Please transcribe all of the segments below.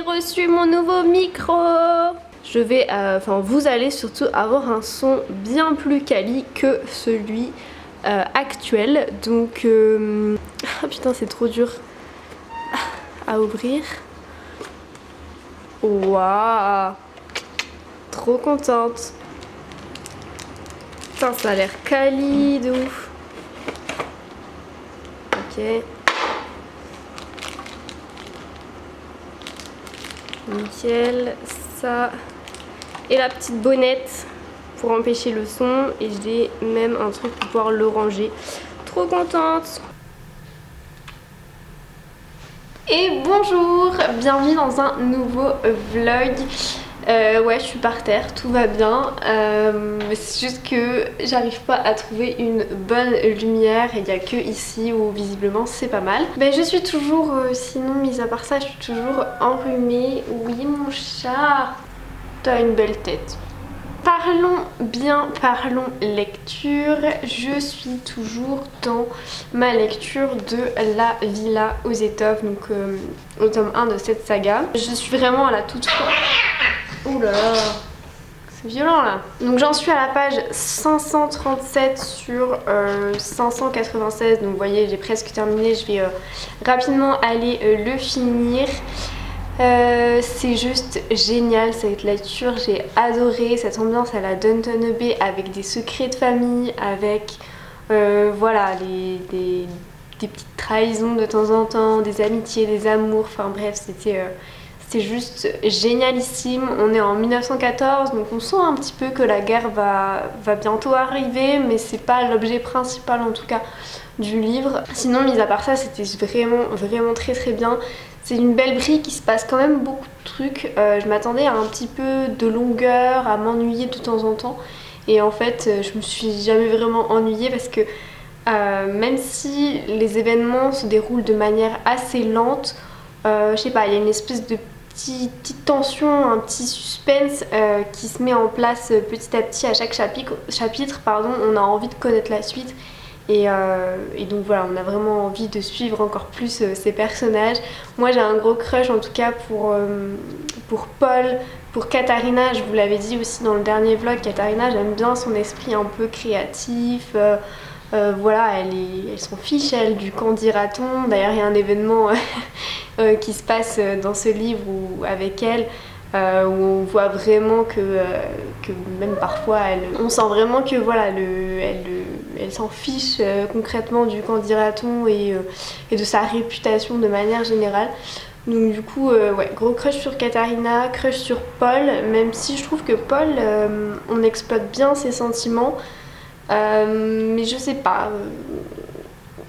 j'ai reçu mon nouveau micro. Je vais, vous allez surtout avoir un son bien plus quali que celui actuel. Donc, ah putain, c'est trop dur à ouvrir. Waouh, trop contente. Putain, ça a l'air quali de ouf. Ok. Nickel, ça. Et la petite bonnette pour empêcher le son. Et j'ai même un truc pour pouvoir le ranger. Trop contente. Et bonjour, bienvenue dans un nouveau vlog. Ouais, je suis par terre, tout va bien. C'est juste que j'arrive pas à trouver une bonne lumière et il n'y a que ici où visiblement c'est pas mal. Je suis toujours, sinon mis à part ça, je suis toujours enrhumée. Oui mon chat, t'as une belle tête. Parlons lecture. Je suis toujours dans ma lecture de La Villa aux Étoffes, donc au tome 1 de cette saga. Je suis vraiment à la toute fin. Oula, c'est violent là. Donc j'en suis à la page 537 sur 596, donc vous voyez j'ai presque terminé, je vais rapidement aller le finir. C'est juste génial cette lecture, j'ai adoré cette ambiance à la Downton Abbey avec des secrets de famille, avec voilà des petites trahisons de temps en temps, des amitiés, des amours, enfin bref c'était juste génialissime. On est en 1914 donc on sent un petit peu que la guerre va bientôt arriver, mais c'est pas l'objet principal en tout cas du livre. Sinon mis à part ça c'était vraiment très bien. C'est une belle brique, il se passe quand même beaucoup de trucs. Je m'attendais à un petit peu de longueur, à m'ennuyer de temps en temps. Et en fait, je me suis jamais vraiment ennuyée parce que même si les événements se déroulent de manière assez lente, je sais pas, il y a une espèce de petite tension, un petit suspense qui se met en place petit à petit à chaque chapitre, pardon, on a envie de connaître la suite. Et donc voilà, on a vraiment envie de suivre encore plus ces personnages. Moi j'ai un gros crush en tout cas pour Paul, pour Katharina, je vous l'avais dit aussi dans le dernier vlog, Katharina j'aime bien son esprit un peu créatif. Voilà, elle s'en fiche elle du camp dira-t-on. D'ailleurs il y a un événement qui se passe dans ce livre avec elle. Où on voit vraiment que même parfois on sent vraiment que voilà elle s'en fiche concrètement du camp dira-t-on et de sa réputation de manière générale. Donc du coup ouais, gros crush sur Katharina, crush sur Paul, même si je trouve que Paul on exploite bien ses sentiments, mais je sais pas,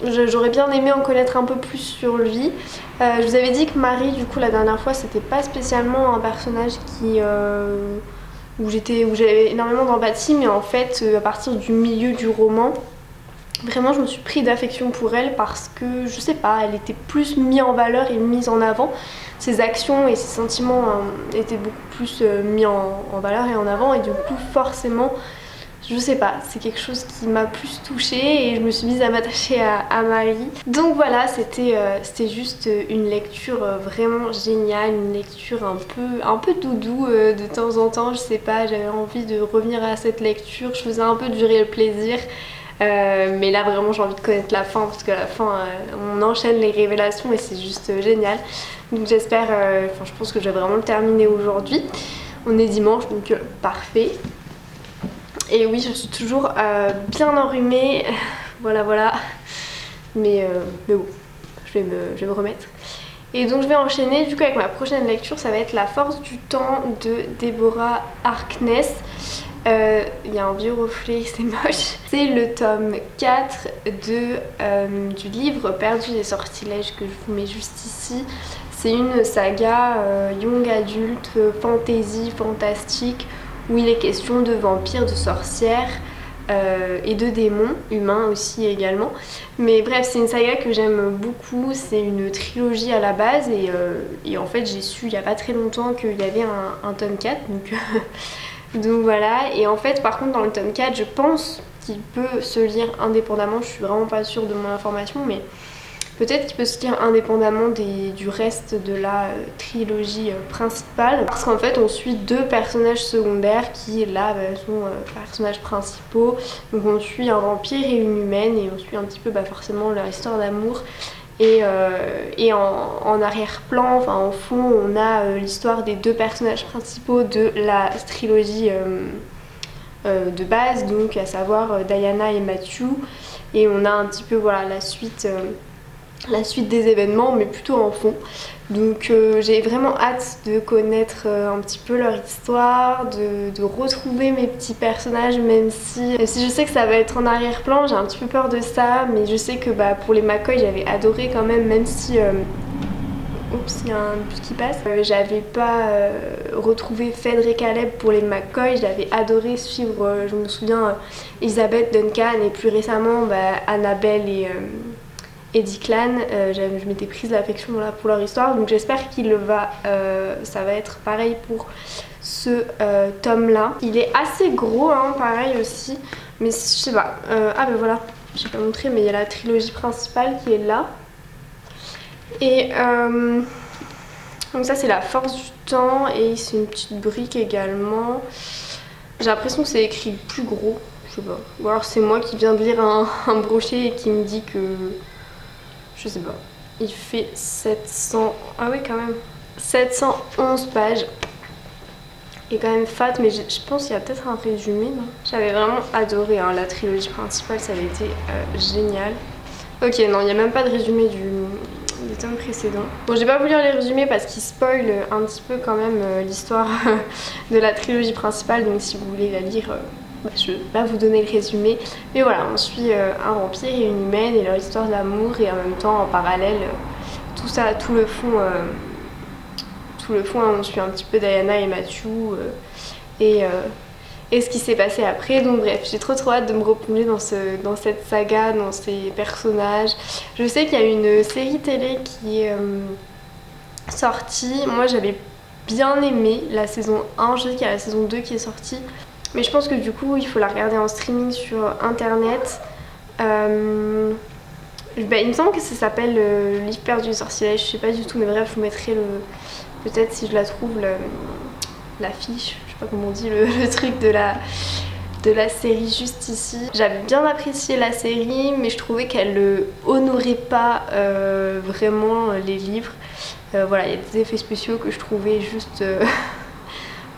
j'aurais bien aimé en connaître un peu plus sur lui. Je vous avais dit que Marie, du coup, la dernière fois, c'était pas spécialement un personnage où j'avais énormément d'empathie, mais en fait, à partir du milieu du roman, vraiment, je me suis pris d'affection pour elle parce que, je sais pas, elle était plus mise en valeur et mise en avant. Ses actions et ses sentiments étaient beaucoup plus mis en valeur et en avant, et du coup, forcément, je sais pas, c'est quelque chose qui m'a plus touchée et je me suis mise à m'attacher à Marie. Donc voilà, c'était juste une lecture vraiment géniale, une lecture un peu doudou de temps en temps, je sais pas, j'avais envie de revenir à cette lecture, je faisais un peu durer le plaisir. Mais là vraiment j'ai envie de connaître la fin parce qu'à la fin on enchaîne les révélations et c'est juste génial. Donc j'espère, je pense que je vais vraiment le terminer aujourd'hui. On est dimanche donc parfait. Et oui, je suis toujours bien enrhumée, voilà. Mais bon, je vais me remettre. Et donc je vais enchaîner du coup avec ma prochaine lecture, ça va être La Force du Temps de Deborah Harkness. Il y a un vieux reflet, c'est moche. C'est le tome 4 du livre Perdu des sortilèges que je vous mets juste ici. C'est une saga young adulte, fantasy, fantastique, où il est question de vampires, de sorcières et de démons, humains aussi également. Mais bref, c'est une saga que j'aime beaucoup, c'est une trilogie à la base et en fait j'ai su il n'y a pas très longtemps qu'il y avait un tome 4, donc voilà. Et en fait par contre dans le tome 4 je pense qu'il peut se lire indépendamment, je suis vraiment pas sûre de mon information, mais Peut-être qu'il peut se lire indépendamment du reste de la trilogie principale. Parce qu'en fait on suit deux personnages secondaires qui là sont personnages principaux. Donc on suit un vampire et une humaine et on suit un petit peu forcément leur histoire d'amour. Et en arrière-plan, enfin en fond, on a l'histoire des deux personnages principaux de la trilogie de base, donc à savoir Diana et Matthew. Et on a un petit peu voilà, la suite des événements, mais plutôt en fond. Donc j'ai vraiment hâte de connaître un petit peu leur histoire, de retrouver mes petits personnages, même si je sais que ça va être en arrière-plan, j'ai un petit peu peur de ça, mais je sais que pour les McCoy j'avais adoré quand même si... Oups, il y a un bus qui passe. J'avais pas retrouvé Fedre et Caleb pour les McCoy, j'avais adoré suivre, je me souviens, Elizabeth, Duncan et plus récemment Annabelle et Declan. Je m'étais prise l'affection pour leur histoire, donc j'espère ça va être pareil pour ce tome là. Il est assez gros hein, pareil aussi, mais je sais pas. Voilà, je vais pas montrer, mais il y a la trilogie principale qui est là. Et donc ça c'est la force du temps et c'est une petite brique également. J'ai l'impression que c'est écrit plus gros, je sais pas. Ou alors c'est moi qui viens de lire un brochet et qui me dit que... Je sais pas. Il fait 700... Ah oui quand même. 711 pages. Il est quand même fat, mais je pense qu'il y a peut-être un résumé, non? J'avais vraiment adoré hein, la trilogie principale, ça avait été génial. Ok, non, il n'y a même pas de résumé des tomes précédents. Bon, j'ai pas voulu lire les résumés parce qu'ils spoilent un petit peu quand même l'histoire de la trilogie principale, donc si vous voulez la lire, je vais pas vous donner le résumé. Mais voilà, on suit un vampire et une humaine et leur histoire d'amour, et en même temps, en parallèle, tout ça, tout le fond, hein, on suit un petit peu Diana et Matthew et ce qui s'est passé après. Donc bref, j'ai trop hâte de me replonger dans cette saga, dans ces personnages. Je sais qu'il y a une série télé qui est sortie. Moi j'avais bien aimé la saison 1, je sais qu'il y a la saison 2 qui est sortie. Mais je pense que du coup il faut la regarder en streaming sur internet. Il me semble que ça s'appelle Le Livre perdu du sortilège, je sais pas du tout, mais bref je vous mettrai peut-être si je la trouve l'affiche, je sais pas comment on dit, le truc de la série juste ici. J'avais bien apprécié la série, mais je trouvais qu'elle honorait pas vraiment les livres. Voilà, il y a des effets spéciaux que je trouvais juste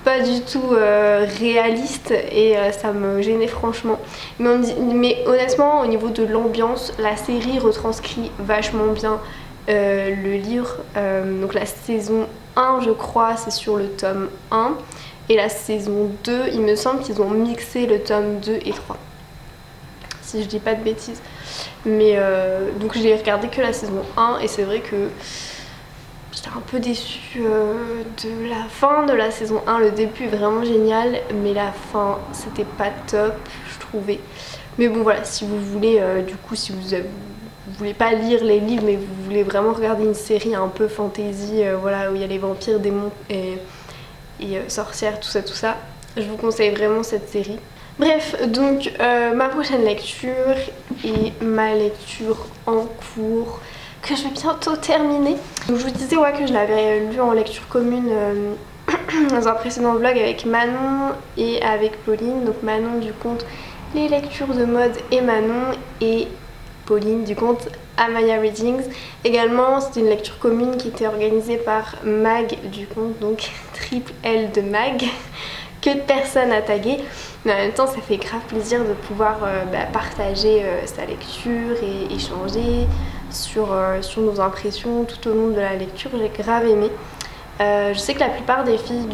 pas du tout réalistes et ça me gênait franchement. Mais honnêtement, au niveau de l'ambiance, la série retranscrit vachement bien le livre. Donc la saison 1 je crois c'est sur le tome 1 et la saison 2 il me semble qu'ils ont mixé le tome 2 et 3 si je dis pas de bêtises, mais donc j'ai regardé que la saison 1 et c'est vrai que j'étais un peu déçue de la fin de la saison 1. Le début est vraiment génial mais la fin c'était pas top je trouvais, mais bon voilà, si vous voulez du coup si vous voulez pas lire les livres mais vous voulez vraiment regarder une série un peu fantasy, voilà, où il y a les vampires, démons et sorcières, tout ça, je vous conseille vraiment cette série. Bref, donc ma prochaine lecture et ma lecture en cours que je vais bientôt terminer. Donc je vous disais que je l'avais lu en lecture commune dans un précédent vlog avec Manon et avec Pauline. Donc Manon du compte Les Lectures de Mode et Manon, et Pauline du compte Amaya Readings. Également c'est une lecture commune qui était organisée par Mag du compte donc Triple L de Mag, que de personnes à taguer, mais en même temps ça fait grave plaisir de pouvoir partager sa lecture et échanger sur nos impressions tout au long de la lecture. J'ai grave aimé. Je sais que la plupart des filles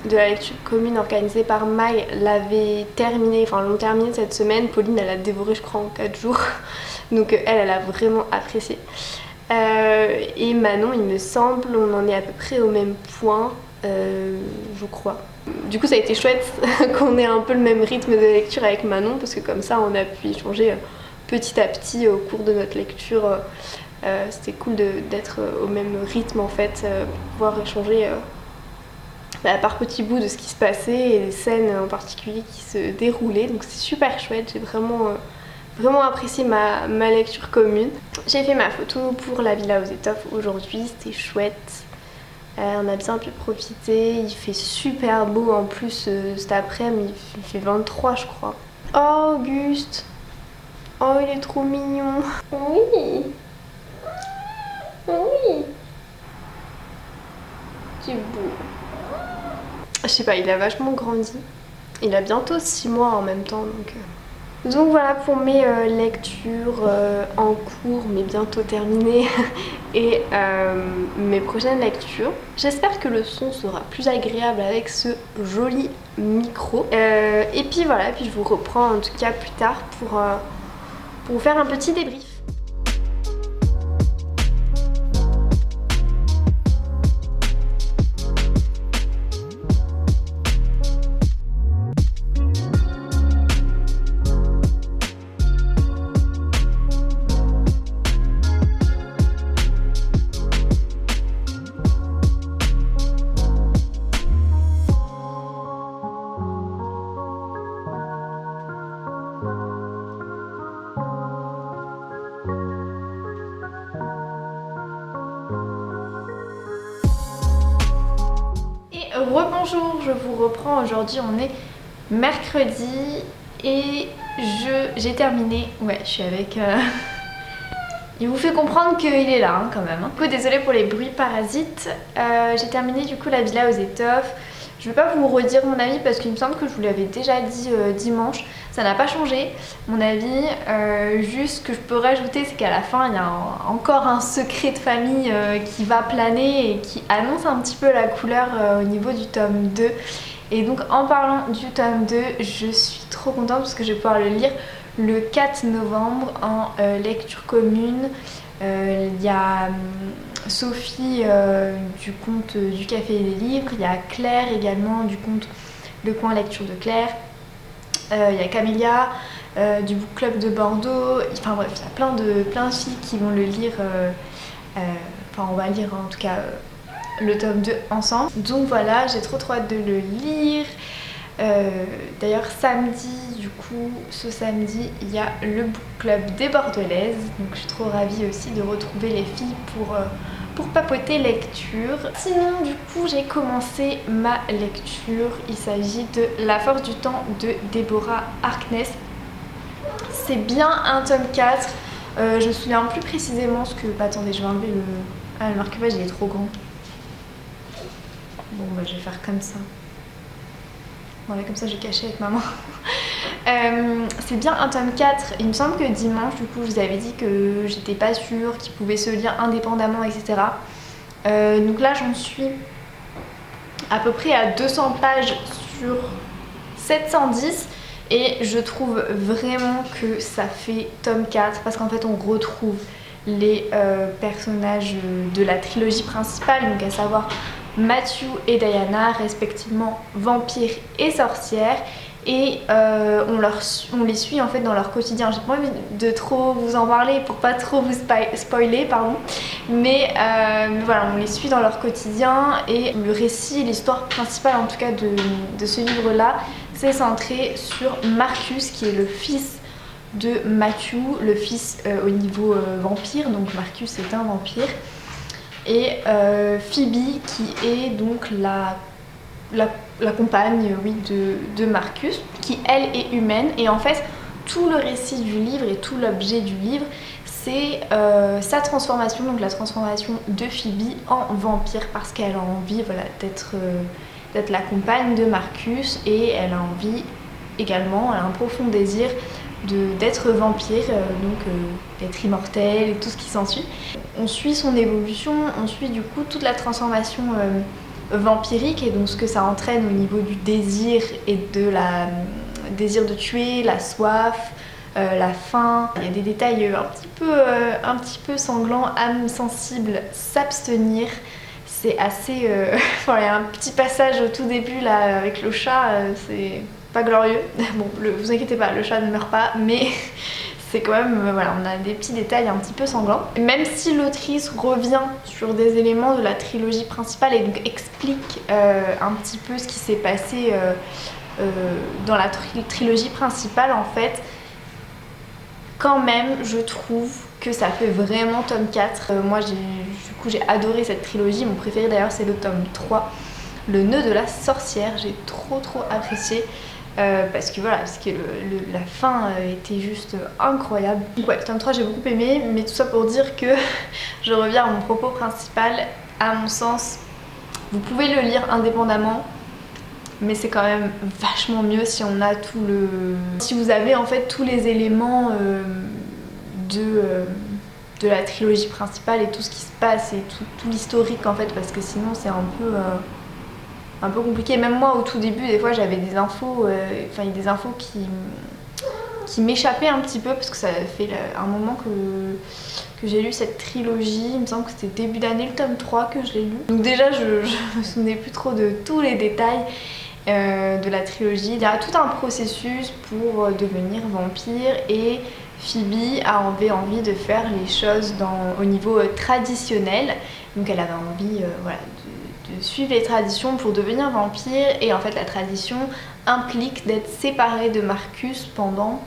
de la lecture commune organisée par Mag l'ont terminé cette semaine. Pauline elle a dévoré je crois en 4 jours, donc elle a vraiment apprécié. Et Manon il me semble on en est à peu près au même point, je crois. Du coup ça a été chouette qu'on ait un peu le même rythme de lecture avec Manon, parce que comme ça on a pu échanger petit à petit au cours de notre lecture. C'était cool d'être au même rythme en fait, pouvoir échanger par petits bouts de ce qui se passait et des scènes en particulier qui se déroulaient, donc c'est super chouette. J'ai vraiment vraiment apprécié ma lecture commune. J'ai fait ma photo pour la villa aux étoffes aujourd'hui, c'était chouette. On a bien pu profiter, il fait super beau en plus cet après-midi, il fait 23 je crois. Oh Auguste, oh il est trop mignon. Oui, oui, c'est beau. Je sais pas, il a vachement grandi. Il a bientôt 6 mois en même temps donc voilà pour mes lectures en cours mais bientôt terminées et mes prochaines lectures. J'espère que le son sera plus agréable avec ce joli micro. Et puis voilà, puis je vous reprends en tout cas plus tard pour vous faire un petit débrief. Rebonjour, je vous reprends. Aujourd'hui on est mercredi et j'ai terminé. Ouais, je suis avec... Il vous fait comprendre qu'il est là hein, quand même. Du coup, désolée pour les bruits parasites. J'ai terminé du coup la villa aux étoffes. Je vais pas vous redire mon avis parce qu'il me semble que je vous l'avais déjà dit dimanche. Ça n'a pas changé mon avis. Juste ce que je peux rajouter, c'est qu'à la fin il y a encore un secret de famille qui va planer et qui annonce un petit peu la couleur au niveau du tome 2. Et donc en parlant du tome 2, je suis trop contente parce que je vais pouvoir le lire le 4 novembre en lecture commune. Il y a Sophie du compte du Café et des Livres, il y a Claire également du compte Le Coin Lecture de Claire, il y a Camélia du Book Club de Bordeaux, enfin bref, il y a plein de filles qui vont le lire, enfin on va lire en tout cas le tome 2 ensemble. Donc voilà, j'ai trop hâte de le lire. D'ailleurs samedi, du coup ce samedi il y a le book club des Bordelaises, donc je suis trop ravie aussi de retrouver les filles pour papoter lecture. Sinon du coup j'ai commencé ma lecture, il s'agit de La Force du Temps de Deborah Harkness. C'est bien un tome 4, je me souviens plus précisément ce que... attendez, je vais enlever le... Ah, le marque-page il est trop grand. Bon bah je vais faire comme ça. Voilà, comme ça j'ai caché avec maman. C'est bien un tome 4. Il me semble que dimanche, du coup, je vous avais dit que j'étais pas sûre, qu'il pouvait se lire indépendamment, etc. Donc là, j'en suis à peu près à 200 pages sur 710. Et je trouve vraiment que ça fait tome 4 parce qu'en fait, on retrouve les personnages de la trilogie principale, donc à savoir Matthew et Diana, respectivement vampires et sorcières, et on les suit en fait dans leur quotidien. J'ai pas envie de trop vous en parler pour pas trop vous spoiler, pardon, mais voilà, on les suit dans leur quotidien et le récit, l'histoire principale en tout cas de ce livre-là, c'est centré sur Marcus qui est le fils de Matthew, le fils au niveau vampire, donc Marcus est un vampire. Et Phoebe qui est donc la compagne oui, de Marcus, qui elle est humaine. Et en fait tout le récit du livre et tout l'objet du livre c'est sa transformation, donc la transformation de Phoebe en vampire, parce qu'elle a envie voilà, d'être la compagne de Marcus, et elle a envie également, elle a un profond désir d'être vampire, donc d'être immortelle et tout ce qui s'ensuit. On suit son évolution, on suit du coup toute la transformation vampirique et donc ce que ça entraîne au niveau du désir et de la désir de tuer, la soif, la faim. Il y a des détails un petit peu sanglants, âme sensible, s'abstenir. C'est assez... Enfin, il y a un petit passage au tout début là avec le chat, c'est pas glorieux. Bon, vous inquiétez pas, le chat ne meurt pas, mais c'est quand même... voilà, on a des petits détails un petit peu sanglants. Même si l'autrice revient sur des éléments de la trilogie principale et donc explique un petit peu ce qui s'est passé dans la trilogie principale, en fait, quand même je trouve que ça fait vraiment tome 4. Moi j'ai adoré cette trilogie, mon préféré d'ailleurs c'est le tome 3, le nœud de la sorcière, j'ai trop apprécié. Parce que voilà, la fin était juste incroyable. Donc ouais, tome 3 j'ai beaucoup aimé, mais tout ça pour dire que je reviens à mon propos principal. À mon sens, vous pouvez le lire indépendamment, mais c'est quand même vachement mieux si on a tout le... Si vous avez en fait tous les éléments de la trilogie principale et tout ce qui se passe et tout l'historique en fait, parce que sinon c'est un peu compliqué. Même moi au tout début des fois j'avais des infos, il y a des infos qui m'échappaient un petit peu parce que ça fait un moment que j'ai lu cette trilogie. Il me semble que c'était début d'année le tome 3 que je l'ai lu. Donc déjà je me souvenais plus trop de tous les détails de la trilogie. Il y a tout un processus pour devenir vampire et Phoebe avait envie de faire les choses au niveau traditionnel. Donc elle avait envie voilà, de suivre les traditions pour devenir vampire, et en fait la tradition implique d'être séparée de Marcus pendant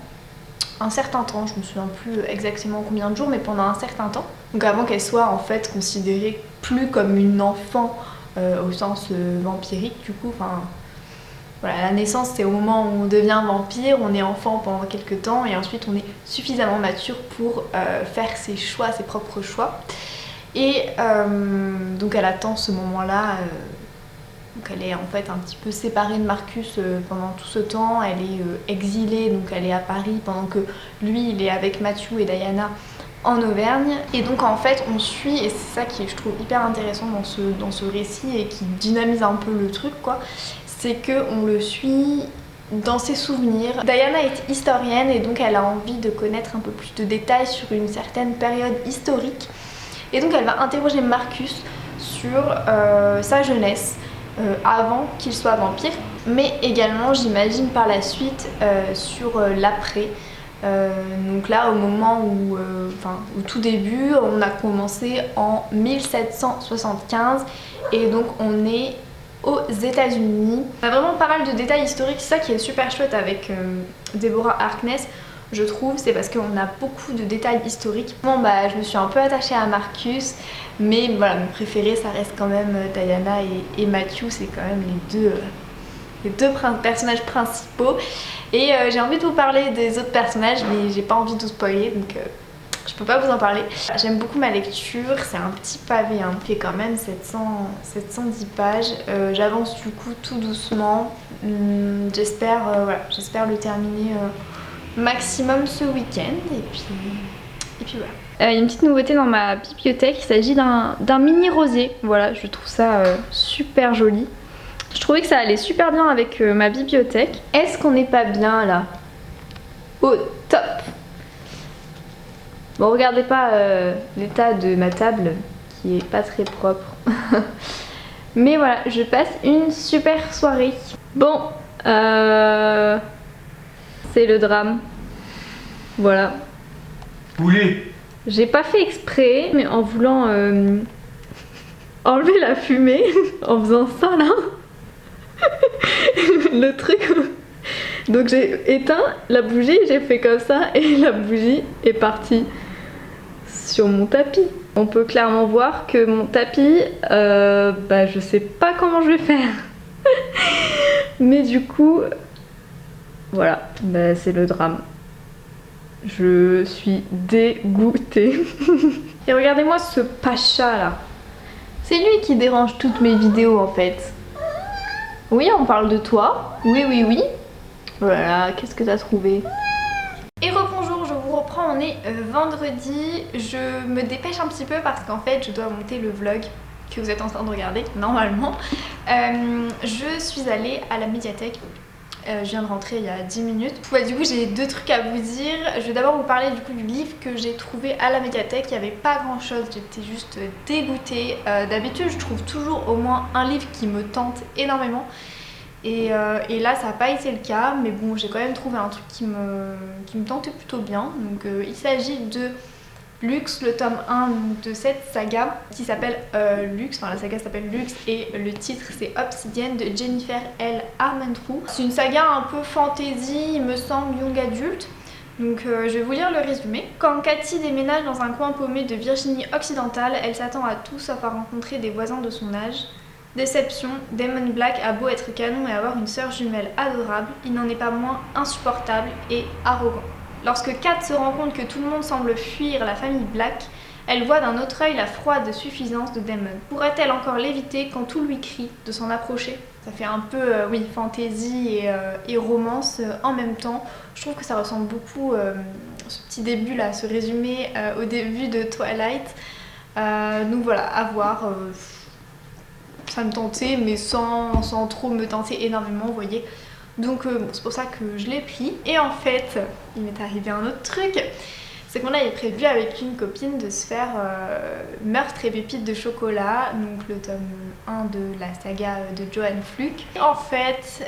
un certain temps. Je me souviens plus exactement combien de jours, mais pendant un certain temps. Donc avant qu'elle soit en fait considérée plus comme une enfant au sens vampirique du coup. Enfin voilà, la naissance c'est au moment où on devient vampire, on est enfant pendant quelques temps et ensuite on est suffisamment mature pour faire ses choix, ses propres choix. Et donc elle attend ce moment-là, donc elle est en fait un petit peu séparée de Marcus pendant tout ce temps, elle est exilée, donc elle est à Paris pendant que lui il est avec Matthew et Diana en Auvergne. Et donc en fait on suit, et c'est ça qui est je trouve hyper intéressant dans ce récit et qui dynamise un peu le truc quoi, c'est qu'on le suit dans ses souvenirs. Diana est historienne et donc elle a envie de connaître un peu plus de détails sur une certaine période historique. Et donc elle va interroger Marcus sur sa jeunesse avant qu'il soit vampire, mais également j'imagine par la suite sur l'après. Donc là au moment où, au tout début, on a commencé en 1775 et donc on est aux États-Unis. On a vraiment pas mal de détails historiques, c'est ça qui est super chouette avec Deborah Harkness. Je trouve, c'est parce qu'on a beaucoup de détails historiques. Bon bah je me suis un peu attachée à Marcus, mais voilà, mes préférés ça reste quand même Diana et Matthew, c'est quand même les deux personnages principaux. Et j'ai envie de vous parler des autres personnages, mais j'ai pas envie de vous spoiler, donc je peux pas vous en parler. J'aime beaucoup ma lecture, c'est un petit pavé, hein, qui fait quand même 710 pages. J'avance du coup tout doucement. J'espère j'espère le terminer maximum ce week-end et puis voilà. Il y a une petite nouveauté dans ma bibliothèque, il s'agit d'un mini rosier. Voilà, je trouve ça super joli. Je trouvais que ça allait super bien avec ma bibliothèque. Est-ce qu'on n'est pas bien là? Au top! Bon, regardez pas l'état de ma table qui est pas très propre. Mais voilà, je passe une super soirée. Bon, c'est le drame. Voilà. Poulet. J'ai pas fait exprès, mais en voulant enlever la fumée, en faisant ça là, le truc. Donc j'ai éteint la bougie, j'ai fait comme ça et la bougie est partie sur mon tapis. On peut clairement voir que mon tapis, je sais pas comment je vais faire. Mais du coup, voilà, c'est le drame. Je suis dégoûtée. Et regardez-moi ce pacha là. C'est lui qui dérange toutes mes vidéos en fait. Oui, on parle de toi. Oui. Voilà, qu'est-ce que t'as trouvé? Et rebonjour, je vous reprends, on est vendredi. Je me dépêche un petit peu parce qu'en fait je dois monter le vlog que vous êtes en train de regarder normalement. Je suis allée à la médiathèque. Je viens de rentrer il y a 10 minutes. Ouais, du coup j'ai deux trucs à vous dire. Je vais d'abord vous parler du coup du livre que j'ai trouvé à la médiathèque. Il n'y avait pas grand chose, j'étais juste dégoûtée. D'habitude je trouve toujours au moins un livre qui me tente énormément. Et là ça n'a pas été le cas, mais bon j'ai quand même trouvé un truc qui me tentait plutôt bien. Donc il s'agit de Lux, le tome 1 de cette saga qui s'appelle Lux, enfin la saga s'appelle Lux et le titre c'est Obsidienne de Jennifer L. Armentrout. C'est une saga un peu fantasy, il me semble, young adulte. Donc je vais vous lire le résumé. Quand Cathy déménage dans un coin paumé de Virginie occidentale, elle s'attend à tout sauf à rencontrer des voisins de son âge. Déception, Damon Black a beau être canon et avoir une sœur jumelle adorable, il n'en est pas moins insupportable et arrogant. Lorsque Kat se rend compte que tout le monde semble fuir la famille Black, elle voit d'un autre œil la froide suffisance de Damon. Pourrait-elle encore l'éviter quand tout lui crie de s'en approcher? Ça fait un peu, oui, fantasy et romance en même temps. Je trouve que ça ressemble beaucoup, ce petit début là, ce résumé au début de Twilight. Donc voilà, à voir. Ça me tentait, mais sans trop me tenter énormément, vous voyez. Donc bon, c'est pour ça que je l'ai pris. Et en fait, il m'est arrivé un autre truc. C'est qu'on avait prévu avec une copine de se faire Meurtre et pépites de chocolat, donc le tome 1 de la saga de Joanne Fluke. En fait,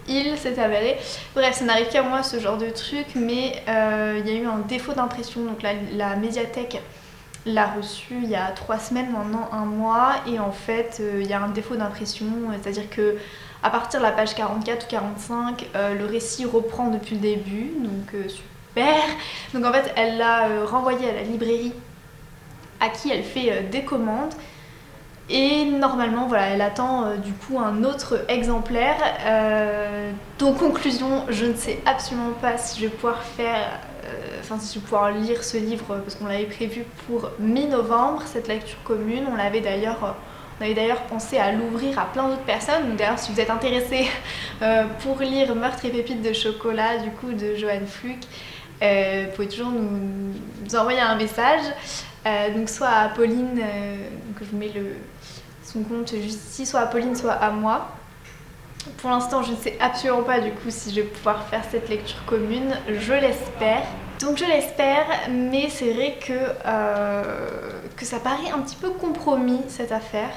il s'est avéré, bref, ça n'arrive qu'à moi ce genre de truc, mais il y a eu un défaut d'impression, donc la médiathèque l'a reçu il y a 3 semaines, maintenant 1 mois, et en fait il y a un défaut d'impression, c'est-à-dire que à partir de la page 44 ou 45, le récit reprend depuis le début, donc super. Donc en fait elle l'a renvoyé à la librairie à qui elle fait des commandes, et normalement voilà, elle attend du coup un autre exemplaire. Donc conclusion, je ne sais absolument pas si je vais pouvoir faire si je vais pouvoir lire ce livre, parce qu'on l'avait prévu pour mi-novembre, cette lecture commune. On avait d'ailleurs pensé à l'ouvrir à plein d'autres personnes. Donc d'ailleurs, si vous êtes intéressés pour lire Meurtre et pépites de chocolat du coup de Joanne Fluke, vous pouvez toujours nous envoyer un message, donc soit à Pauline, donc je vous mets son compte juste ici, soit à Pauline, soit à moi. Pour l'instant, je ne sais absolument pas du coup si je vais pouvoir faire cette lecture commune, je l'espère. Donc je l'espère, mais c'est vrai que ça paraît un petit peu compromis cette affaire.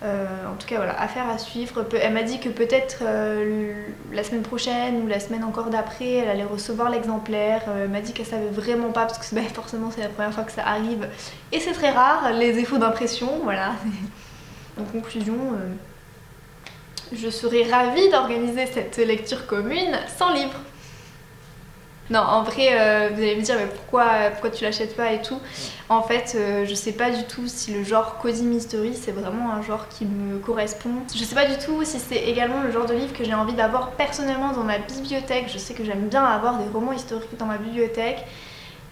En tout cas voilà, affaire à suivre. Elle m'a dit que peut-être la semaine prochaine ou la semaine encore d'après, elle allait recevoir l'exemplaire. Elle m'a dit qu'elle savait vraiment pas, parce que forcément c'est la première fois que ça arrive. Et c'est très rare, les défauts d'impression, voilà. En conclusion, je serais ravie d'organiser cette lecture commune sans livre. Non, en vrai, vous allez me dire mais pourquoi tu l'achètes pas et tout. En fait, je sais pas du tout si le genre Cozy Mystery c'est vraiment un genre qui me correspond. Je sais pas du tout si c'est également le genre de livre que j'ai envie d'avoir personnellement dans ma bibliothèque. Je sais que j'aime bien avoir des romans historiques dans ma bibliothèque.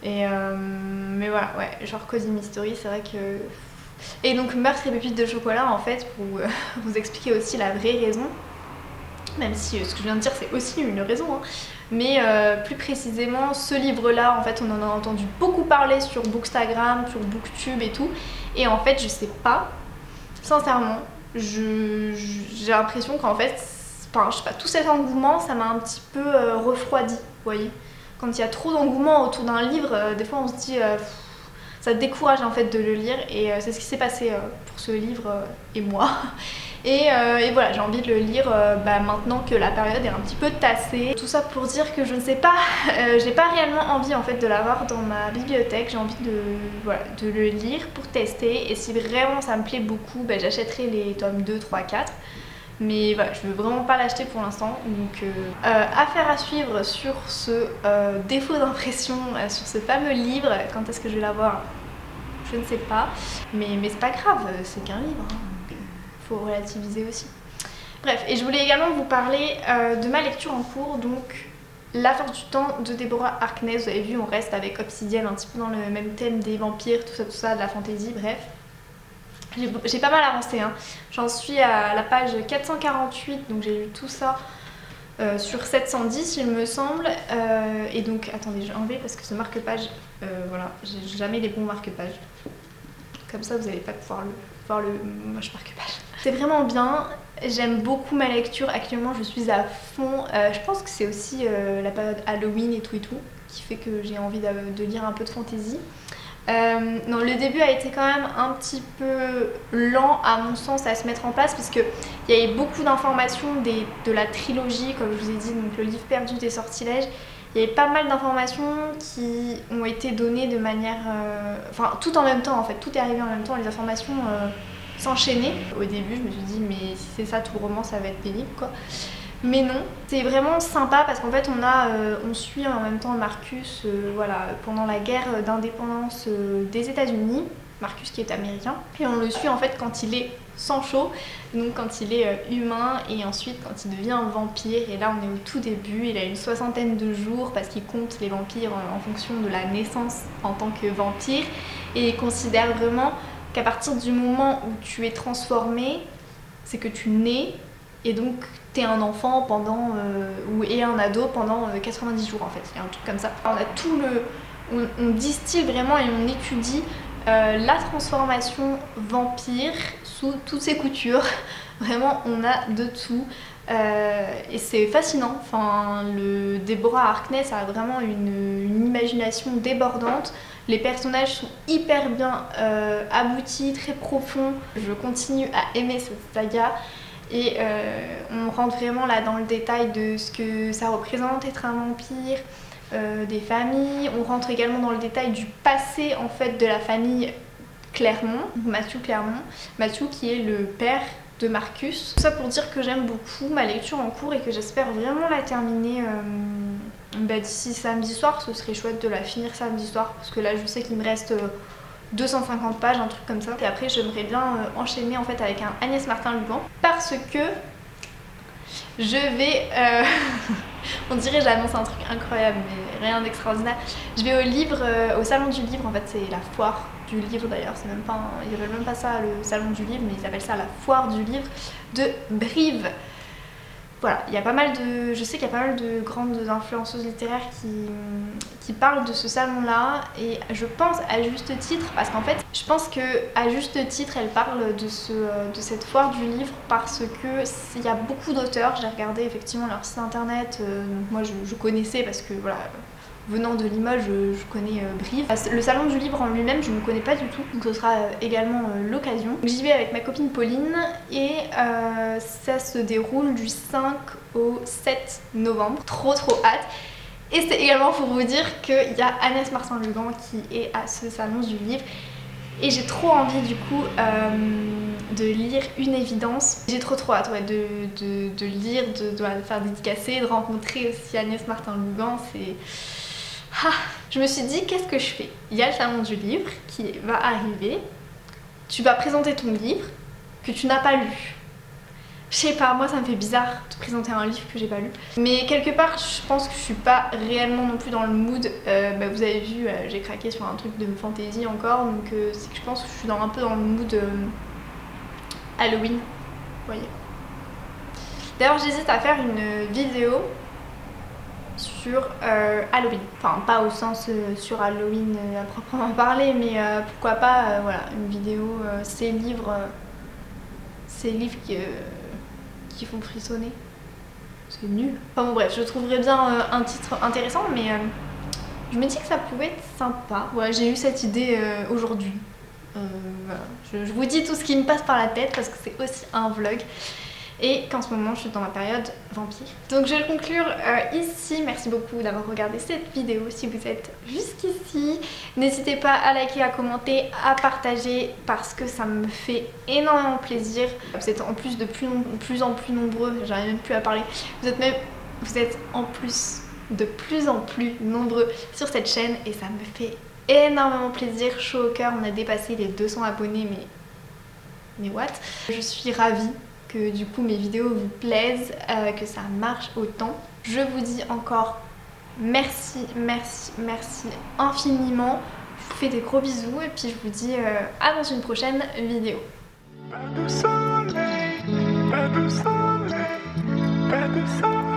Mais voilà, ouais, genre Cozy Mystery, c'est vrai que... Et donc Meurtre et pépites de chocolat, en fait, pour vous expliquer aussi la vraie raison, même si ce que je viens de dire c'est aussi une raison, hein. Mais plus précisément, ce livre-là, en fait, on en a entendu beaucoup parler sur Bookstagram, sur Booktube et tout. Et en fait, je sais pas, sincèrement, j'ai l'impression qu'en fait, enfin, je sais pas, tout cet engouement, ça m'a un petit peu refroidi, vous voyez. Quand il y a trop d'engouement autour d'un livre, des fois on se dit, ça décourage en fait de le lire. Et c'est ce qui s'est passé pour ce livre et moi. Et voilà, j'ai envie de le lire maintenant que la période est un petit peu tassée. Tout ça pour dire que je ne sais pas, j'ai pas réellement envie en fait de l'avoir dans ma bibliothèque. J'ai envie de le lire pour tester, et si vraiment ça me plaît beaucoup, j'achèterai les tomes 2, 3, 4. Mais voilà, je veux vraiment pas l'acheter pour l'instant. Donc affaire à suivre sur ce défaut d'impression, sur ce fameux livre. Quand est-ce que je vais l'avoir? Je ne sais pas. Mais c'est pas grave, c'est qu'un livre, hein. Faut relativiser aussi. Bref, et je voulais également vous parler de ma lecture en cours, donc La Force du Temps de Deborah Harkness. Vous avez vu, on reste avec Obsidian, un petit peu dans le même thème des vampires, tout ça, de la fantasy, bref. J'ai pas mal avancé, hein. J'en suis à la page 448, donc j'ai lu tout ça sur 710 il me semble. Et donc, attendez, je vais enlever parce que ce marque-page, voilà, j'ai jamais les bons marque-pages. Comme ça, vous n'allez pas pouvoir voir le moche marque-page. C'est vraiment bien, j'aime beaucoup ma lecture. Actuellement, je suis à fond. Je pense que c'est aussi la période Halloween et tout, qui fait que j'ai envie de lire un peu de fantasy. Non, le début a été quand même un petit peu lent à mon sens à se mettre en place, parce qu'il y avait beaucoup d'informations de la trilogie, comme je vous ai dit, donc le livre perdu des sortilèges. Il y avait pas mal d'informations qui ont été données de manière... Enfin, tout en même temps en fait, tout est arrivé en même temps, les informations s'enchaînaient. Au début, je me suis dit, mais si c'est ça tout le roman, ça va être pénible quoi. Mais non, c'est vraiment sympa parce qu'en fait on suit en même temps Marcus voilà, pendant la guerre d'indépendance des États-Unis. Marcus qui est américain. Et on le suit en fait quand il est sans chaud, donc quand il est humain et ensuite quand il devient vampire. Et là on est au tout début, il a une 60aine de jours parce qu'il compte les vampires en fonction de la naissance en tant que vampire. Et il considère vraiment qu'à partir du moment où tu es transformé, c'est que tu nais et donc t'es un enfant pendant et un ado pendant 90 jours en fait, il y a un truc comme ça. On a tout on distille vraiment et on étudie la transformation vampire sous toutes ses coutures. Vraiment on a de tout et c'est fascinant. Enfin, Deborah Harkness a vraiment une imagination débordante. Les personnages sont hyper bien aboutis, très profonds. Je continue à aimer cette saga. Et on rentre vraiment là dans le détail de ce que ça représente être un vampire, des familles. On rentre également dans le détail du passé en fait de la famille Clermont, Matthew Clermont. Matthew qui est le père de Marcus. Tout ça pour dire que j'aime beaucoup ma lecture en cours et que j'espère vraiment la terminer d'ici samedi soir. Ce serait chouette de la finir samedi soir parce que là je sais qu'il me reste 250 pages, un truc comme ça. Et après j'aimerais bien enchaîner en fait avec un Agnès Martin-Lugan parce que je vais on dirait j'annonce un truc incroyable mais rien d'extraordinaire. Je vais au salon du livre, en fait c'est la foire du livre d'ailleurs, c'est même pas ils appellent même pas ça le salon du livre mais ils appellent ça la foire du livre de Brive. Voilà, il y a pas mal de, je sais qu'il y a pas mal de grandes influenceuses littéraires qui parlent de ce salon-là et je pense à juste titre parce qu'en fait, je pense que à juste titre, elles parlent de cette foire du livre parce que il y a beaucoup d'auteurs. J'ai regardé effectivement leur site internet, donc moi je connaissais parce que voilà. Venant de Limoges, je connais Brive. Le salon du livre en lui-même, je ne connais pas du tout, donc ce sera également l'occasion. J'y vais avec ma copine Pauline et ça se déroule du 5 au 7 novembre. Trop hâte. Et c'est également pour vous dire qu'il y a Agnès Martin-Lugan qui est à ce salon du livre. Et j'ai trop envie du coup de lire Une évidence. J'ai trop hâte ouais, de lire, de la faire dédicacer, de rencontrer aussi Agnès Martin-Lugan. C'est... Ah, je me suis dit qu'est-ce que je fais? Il y a le salon du livre qui va arriver, tu vas présenter ton livre que tu n'as pas lu. Je sais pas, moi ça me fait bizarre de présenter un livre que j'ai pas lu. Mais quelque part je pense que je suis pas réellement non plus dans le mood. Vous avez vu, j'ai craqué sur un truc de fantasy encore, donc c'est que je pense que je suis un peu dans le mood Halloween, vous voyez. D'ailleurs j'hésite à faire une vidéo sur Halloween, enfin pas au sens sur Halloween à proprement parler, mais pourquoi pas voilà, une vidéo, ces livres qui font frissonner, c'est nul. Enfin bon bref, je trouverais bien un titre intéressant, mais je me dis que ça pouvait être sympa. Voilà, j'ai eu cette idée aujourd'hui. Voilà. Je vous dis tout ce qui me passe par la tête parce que c'est aussi un vlog. Et qu'en ce moment je suis dans ma période vampire. Donc je vais le conclure ici. Merci beaucoup d'avoir regardé cette vidéo si vous êtes jusqu'ici. N'hésitez pas à liker, à commenter, à partager parce que ça me fait énormément plaisir. Vous êtes en plus de plus en plus nombreux, j'arrive même plus à parler. Vous êtes en plus de plus en plus nombreux sur cette chaîne et ça me fait énormément plaisir, chaud au cœur. On a dépassé les 200 abonnés mais what. Je suis ravie que du coup mes vidéos vous plaisent, que ça marche autant. Je vous dis encore merci infiniment. Je vous fais des gros bisous et puis je vous dis à dans une prochaine vidéo. Pas de soleil, pas de soleil, pas de soleil.